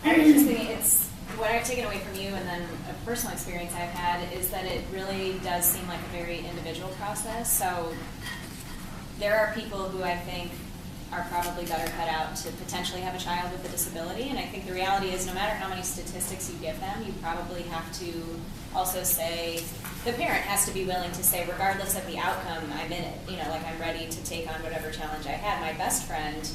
I was just thinking, what I've taken away from you and then a personal experience I've had is that it really does seem like a very individual process. So there are people who I think are probably better cut out to potentially have a child with a disability, and I think the reality is no matter how many statistics you give them, you probably have to also say, the parent has to be willing to say, regardless of the outcome, I'm in it. Like I'm ready to take on whatever challenge I had. My best friend,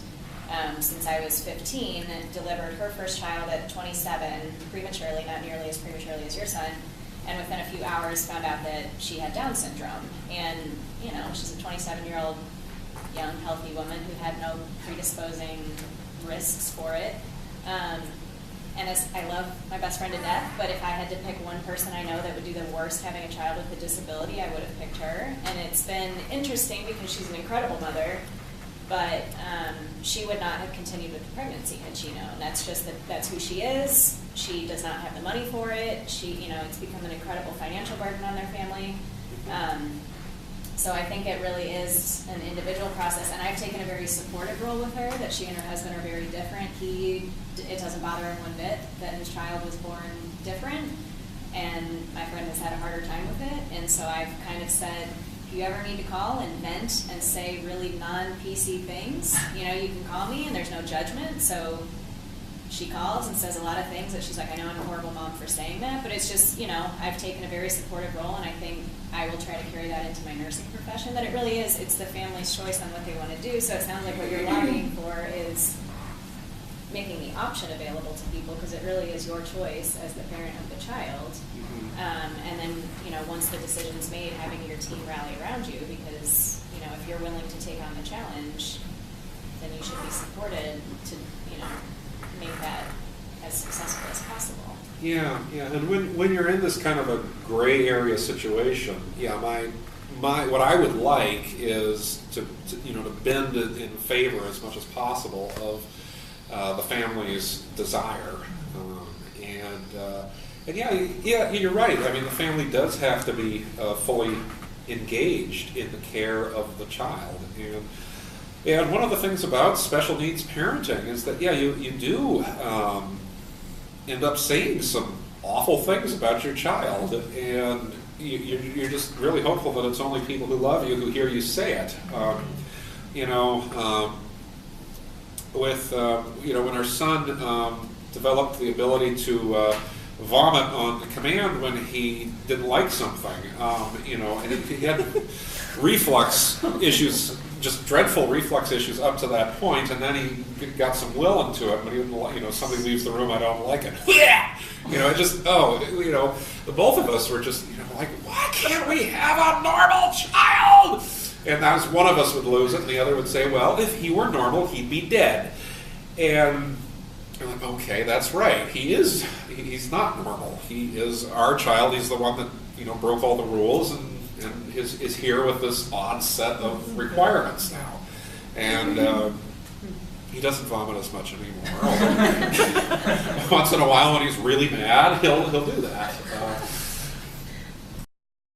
since I was 15, delivered her first child at 27, prematurely, not nearly as prematurely as your son, and within a few hours found out that she had Down syndrome. And, she's a 27-year-old young, healthy woman who had no predisposing risks for it. And as I love my best friend to death, but if I had to pick one person I know that would do the worst having a child with a disability, I would have picked her. And it's been interesting because she's an incredible mother, but she would not have continued with the pregnancy had she known. That's just that's who she is. She does not have the money for it. It's become an incredible financial burden on their family. So I think it really is an individual process, and I've taken a very supportive role with her, that she and her husband are very different. It doesn't bother him one bit that his child was born different, and my friend has had a harder time with it, and so I've kind of said, if you ever need to call and vent and say really non-PC things, you can call me and there's no judgment. So she calls and says a lot of things that she's like, I know I'm a horrible mom for saying that, but it's just, I've taken a very supportive role, and I think I will try to carry that into my nursing profession, that it really is, it's the family's choice on what they want to do. So it sounds like what you're lobbying for is making the option available to people, because it really is your choice as the parent of the child. And then, once the decision's made, having your team rally around you, because, if you're willing to take on the challenge, then you should be supported to, make that as successful as possible. Yeah, and when you're in this kind of a gray area situation, my what I would like is to bend it in favor as much as possible of the family's desire, and you're right. I mean, the family does have to be fully engaged in the care of the child, and one of the things about special needs parenting is that you do end up saying some awful things about your child, and you're just really hopeful that it's only people who love you who hear you say it. When our son developed the ability to vomit on command when he didn't like something, and he had reflux issues, just dreadful reflux issues up to that point, and then he got some will into it, but he didn't, somebody leaves the room, I don't like it. The both of us were just, like, why can't we have a normal child? And that was, one of us would lose it, and the other would say, well, if he were normal, he'd be dead. And I'm like, okay, that's right. He's not normal. He is our child. He's the one that, broke all the rules and is here with this odd set of requirements now. And he doesn't vomit as much anymore. Once in a while when he's really mad, he'll do that.